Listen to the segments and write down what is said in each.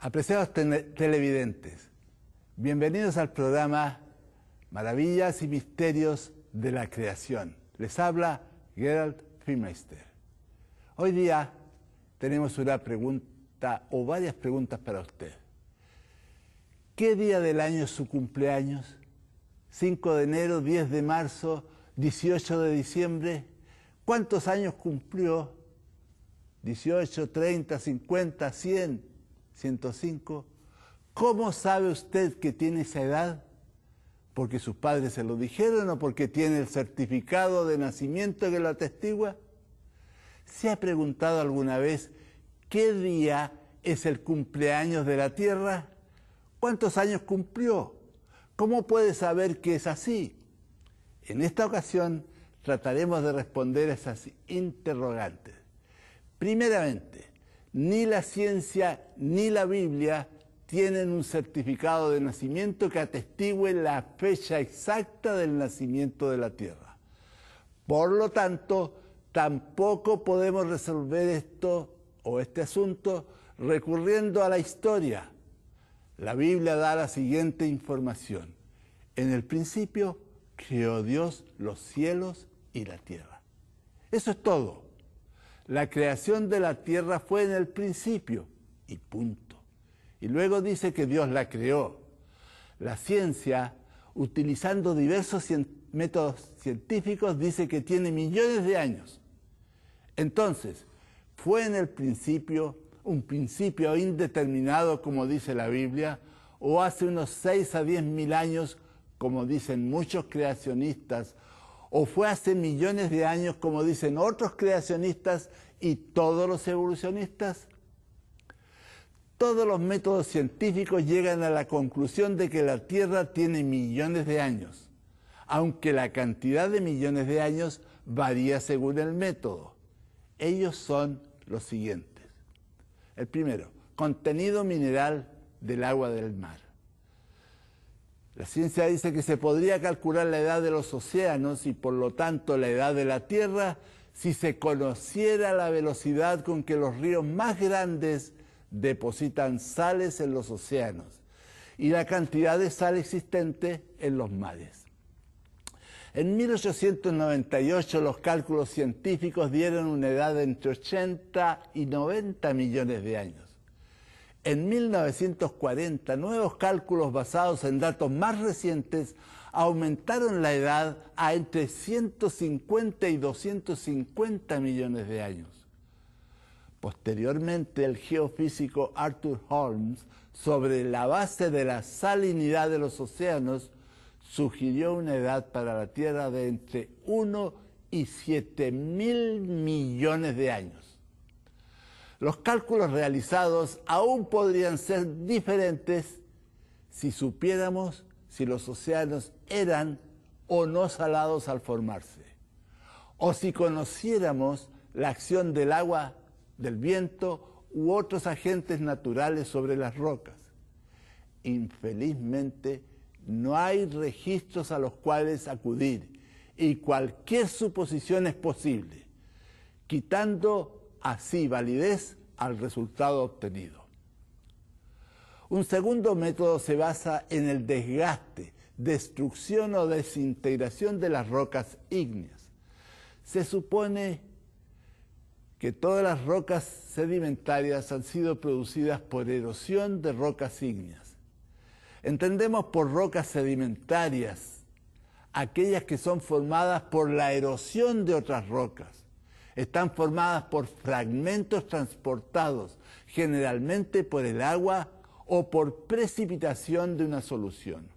Apreciados televidentes, bienvenidos al programa Maravillas y Misterios de la Creación. Les habla Gerald Friedmeister. Hoy día tenemos una pregunta o varias preguntas para usted. ¿Qué día del año es su cumpleaños? ¿5 de enero, 10 de marzo, 18 de diciembre? ¿Cuántos años cumplió? ¿18, 30, 50, 100? 105. ¿Cómo sabe usted que tiene esa edad? ¿Porque sus padres se lo dijeron o porque tiene el certificado de nacimiento que lo atestigua? ¿Se ha preguntado alguna vez qué día es el cumpleaños de la Tierra? ¿Cuántos años cumplió? ¿Cómo puede saber que es así? En esta ocasión trataremos de responder a esas interrogantes. Primeramente, ni la ciencia ni la Biblia tienen un certificado de nacimiento que atestigue la fecha exacta del nacimiento de la Tierra. Por lo tanto, tampoco podemos resolver este asunto recurriendo a la historia. La Biblia da la siguiente información. En el principio creó Dios los cielos y la tierra. Eso es todo. La creación de la tierra fue en el principio y punto. Y luego dice que Dios la creó. La ciencia, utilizando diversos métodos científicos, dice que tiene millones de años. Entonces, ¿fue en el principio un principio indeterminado, como dice la Biblia, o hace unos 6 a 10 mil años, como dicen muchos creacionistas, o fue hace millones de años, como dicen otros creacionistas y todos los evolucionistas? Todos los métodos científicos llegan a la conclusión de que la Tierra tiene millones de años, aunque la cantidad de millones de años varía según el método. Ellos son los siguientes. El primero, contenido mineral del agua del mar. La ciencia dice que se podría calcular la edad de los océanos y por lo tanto la edad de la Tierra si se conociera la velocidad con que los ríos más grandes depositan sales en los océanos y la cantidad de sal existente en los mares. En 1898 los cálculos científicos dieron una edad de entre 80 y 90 millones de años. En 1940, nuevos cálculos basados en datos más recientes aumentaron la edad a entre 150 y 250 millones de años. Posteriormente, el geofísico Arthur Holmes, sobre la base de la salinidad de los océanos, sugirió una edad para la Tierra de entre 1 y 7 mil millones de años. Los cálculos realizados aún podrían ser diferentes si supiéramos si los océanos eran o no salados al formarse, o si conociéramos la acción del agua, del viento u otros agentes naturales sobre las rocas. Infelizmente, no hay registros a los cuales acudir y cualquier suposición es posible, quitando así validez al resultado obtenido. Un segundo método se basa en el desgaste, destrucción o desintegración de las rocas ígneas. Se supone que todas las rocas sedimentarias han sido producidas por erosión de rocas ígneas. Entendemos por rocas sedimentarias aquellas que son formadas por la erosión de otras rocas. Están formadas por fragmentos transportados, generalmente por el agua o por precipitación de una solución.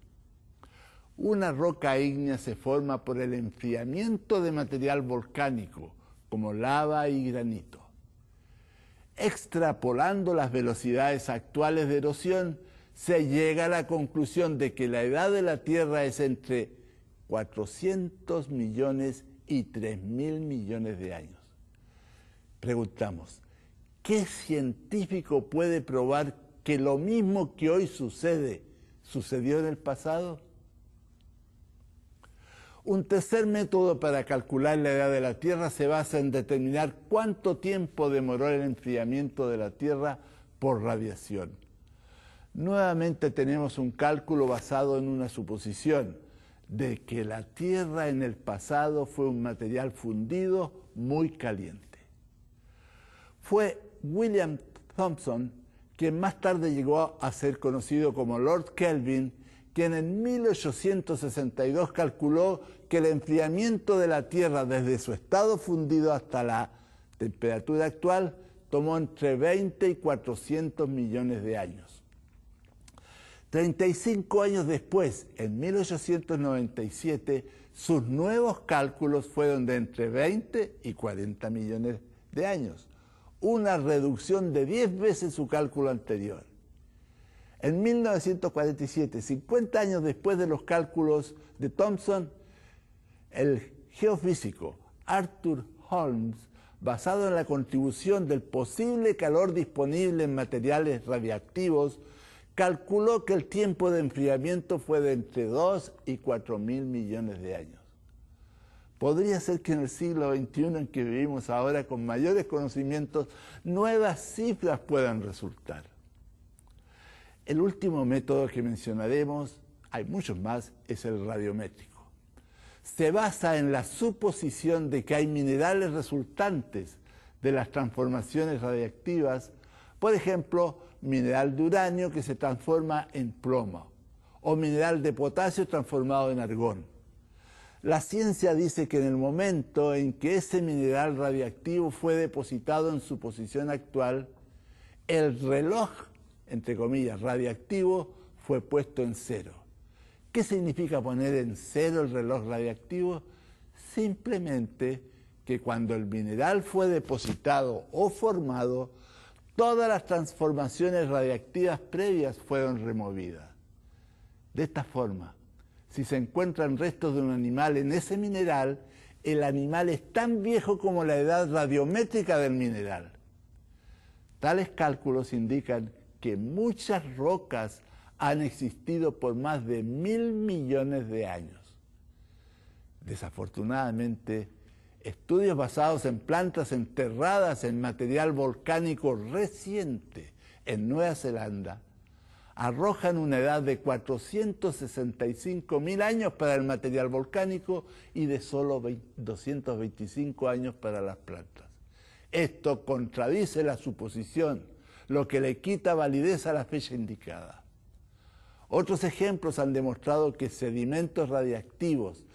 Una roca ígnea se forma por el enfriamiento de material volcánico, como lava y granito. Extrapolando las velocidades actuales de erosión, se llega a la conclusión de que la edad de la Tierra es entre 400 millones y 3.000 millones de años. Preguntamos, ¿qué científico puede probar que lo mismo que hoy sucedió en el pasado? Un tercer método para calcular la edad de la Tierra se basa en determinar cuánto tiempo demoró el enfriamiento de la Tierra por radiación. Nuevamente tenemos un cálculo basado en una suposición de que la Tierra en el pasado fue un material fundido muy caliente. Fue William Thomson quien más tarde llegó a ser conocido como Lord Kelvin, quien en 1862 calculó que el enfriamiento de la Tierra desde su estado fundido hasta la temperatura actual tomó entre 20 y 400 millones de años. 35 años después, en 1897, sus nuevos cálculos fueron de entre 20 y 40 millones de años, una reducción de 10 veces su cálculo anterior. En 1947, 50 años después de los cálculos de Thomson, el geofísico Arthur Holmes, basado en la contribución del posible calor disponible en materiales radiactivos, calculó que el tiempo de enfriamiento fue de entre 2 y 4 mil millones de años. Podría ser que en el siglo XXI en que vivimos ahora, con mayores conocimientos, nuevas cifras puedan resultar. El último método que mencionaremos, hay muchos más, es el radiométrico. Se basa en la suposición de que hay minerales resultantes de las transformaciones radiactivas, por ejemplo, mineral de uranio que se transforma en plomo, o mineral de potasio transformado en argón. La ciencia dice que en el momento en que ese mineral radiactivo fue depositado en su posición actual, el reloj, entre comillas, radiactivo, fue puesto en cero. ¿Qué significa poner en cero el reloj radiactivo? Simplemente que cuando el mineral fue depositado o formado, todas las transformaciones radiactivas previas fueron removidas. De esta forma, si se encuentran restos de un animal en ese mineral, el animal es tan viejo como la edad radiométrica del mineral. Tales cálculos indican que muchas rocas han existido por más de 1.000 millones de años. Desafortunadamente, estudios basados en plantas enterradas en material volcánico reciente en Nueva Zelanda arrojan una edad de 465.000 años para el material volcánico y de solo 225 años para las plantas. Esto contradice la suposición, lo que le quita validez a la fecha indicada. Otros ejemplos han demostrado que sedimentos radiactivos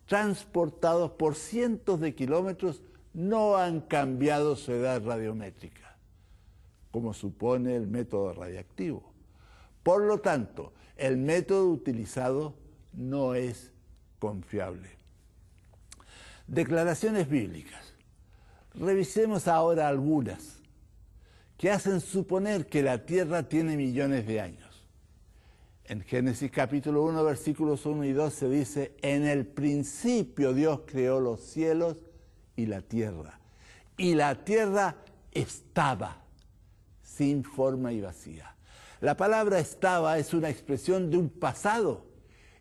transportados por cientos de kilómetros no han cambiado su edad radiométrica, como supone el método radiactivo. Por lo tanto, el método utilizado no es confiable. Declaraciones bíblicas. Revisemos ahora algunas que hacen suponer que la Tierra tiene millones de años. En Génesis capítulo 1, versículos 1 y 2 se dice: en el principio Dios creó los cielos y la tierra estaba sin forma y vacía. La palabra estaba es una expresión de un pasado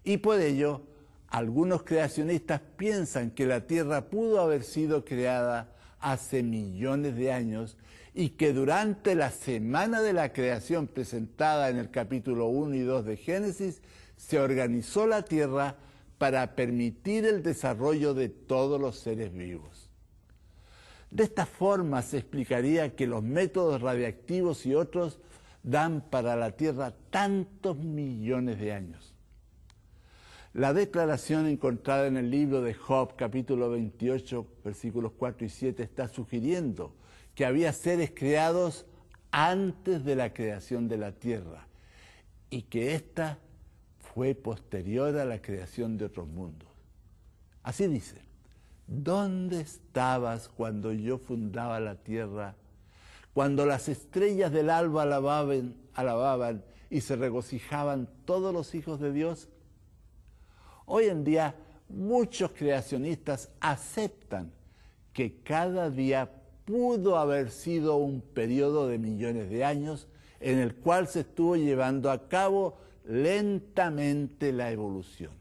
y por ello algunos creacionistas piensan que la Tierra pudo haber sido creada hace millones de años y que durante la semana de la creación presentada en el capítulo 1 y 2 de Génesis se organizó la Tierra para permitir el desarrollo de todos los seres vivos. De esta forma se explicaría que los métodos radiactivos y otros dan para la Tierra tantos millones de años. La declaración encontrada en el libro de Job, capítulo 28, versículos 4 y 7, está sugiriendo que había seres creados antes de la creación de la Tierra y que ésta fue posterior a la creación de otros mundos. Así dice: ¿dónde estabas cuando yo fundaba la tierra? Cuando las estrellas del alba alababan y se regocijaban todos los hijos de Dios. Hoy en día muchos creacionistas aceptan que cada día pudo haber sido un periodo de millones de años en el cual se estuvo llevando a cabo lentamente la evolución.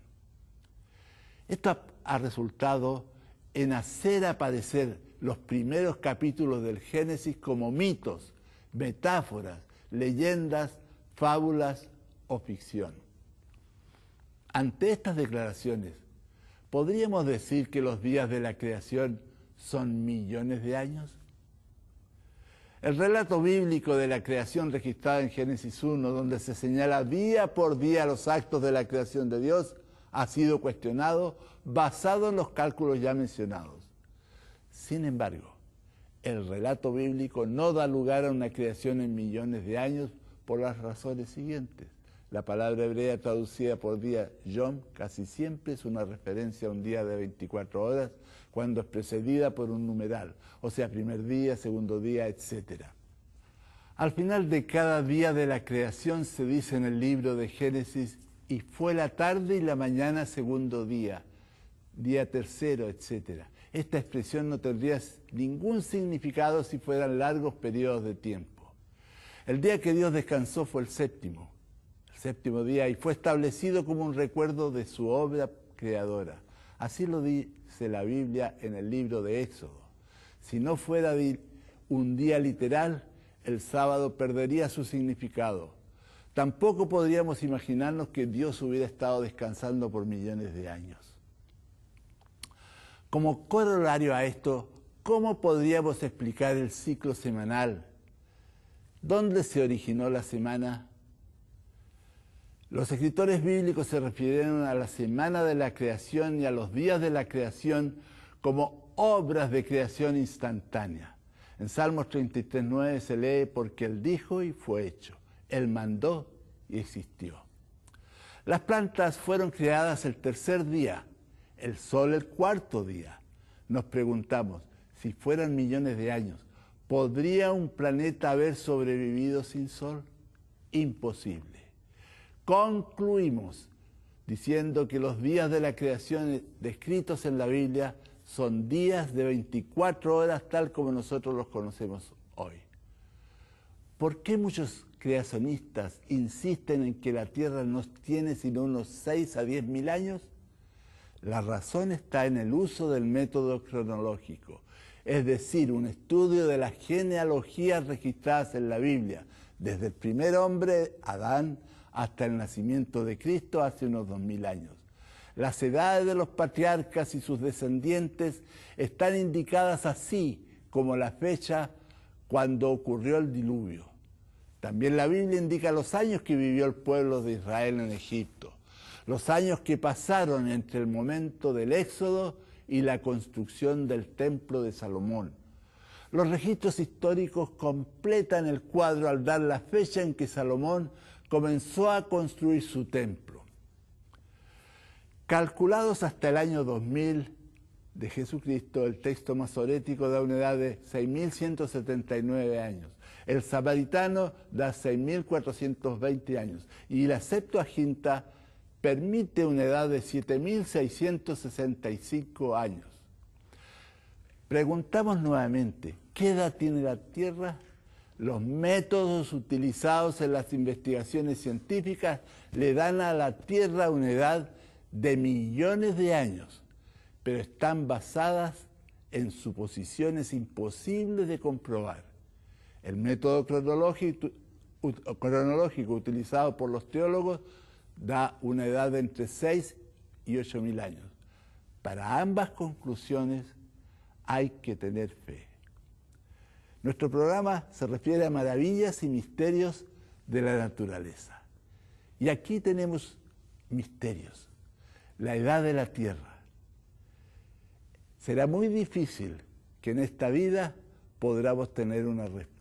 Esto ha resultado en hacer aparecer los primeros capítulos del Génesis como mitos, metáforas, leyendas fábulas o ficción. Ante estas declaraciones, ¿podríamos decir que los días de la creación son millones de años? El relato bíblico de la creación registrado en Génesis 1, donde se señala día por día los actos de la creación de Dios, ha sido cuestionado basado en los cálculos ya mencionados. Sin embargo, el relato bíblico no da lugar a una creación en millones de años por las razones siguientes. La palabra hebrea traducida por día, yom, casi siempre es una referencia a un día de 24 horas, cuando es precedida por un numeral, o sea, primer día, segundo día, etc. Al final de cada día de la creación se dice en el libro de Génesis, y fue la tarde y la mañana segundo día, día tercero, etc. Esta expresión no tendría ningún significado si fueran largos periodos de tiempo. El día que Dios descansó fue el séptimo día, y fue establecido como un recuerdo de su obra creadora. Así lo dice la Biblia en el libro de Éxodo. Si no fuera un día literal, el sábado perdería su significado. Tampoco podríamos imaginarnos que Dios hubiera estado descansando por millones de años. Como corolario a esto, ¿cómo podríamos explicar el ciclo semanal? ¿Dónde se originó la semana? Los escritores bíblicos se refirieron a la semana de la creación y a los días de la creación como obras de creación instantánea. En Salmos 33:9 se lee, porque Él dijo y fue hecho. Él mandó y existió. Las plantas fueron creadas el tercer día, el sol el cuarto día. Nos preguntamos, si fueran millones de años, ¿podría un planeta haber sobrevivido sin sol? Imposible. Concluimos diciendo que los días de la creación descritos en la Biblia son días de 24 horas tal como nosotros los conocemos hoy. ¿Por qué muchos creacionistas insisten en que la Tierra no tiene sino unos 6 a 10 mil años? La razón está en el uso del método cronológico, es decir, un estudio de las genealogías registradas en la Biblia, desde el primer hombre, Adán, hasta el nacimiento de Cristo hace unos 2000 años. Las edades de los patriarcas y sus descendientes están indicadas así como la fecha cuando ocurrió el diluvio. También la Biblia indica los años que vivió el pueblo de Israel en Egipto, los años que pasaron entre el momento del Éxodo y la construcción del Templo de Salomón. Los registros históricos completan el cuadro al dar la fecha en que Salomón comenzó a construir su templo. Calculados hasta el año 2000 de Jesucristo, el texto masorético da una edad de 6.179 años. El samaritano da 6.420 años. Y la Septuaginta permite una edad de 7.665 años. Preguntamos nuevamente, ¿qué edad tiene la Tierra? Los métodos utilizados en las investigaciones científicas le dan a la Tierra una edad de millones de años, pero están basadas en suposiciones imposibles de comprobar. El método cronológico utilizado por los teólogos da una edad de entre 6 y 8 mil años. Para ambas conclusiones hay que tener fe. Nuestro programa se refiere a maravillas y misterios de la naturaleza. Y aquí tenemos misterios. La edad de la Tierra. Será muy difícil que en esta vida podamos tener una respuesta.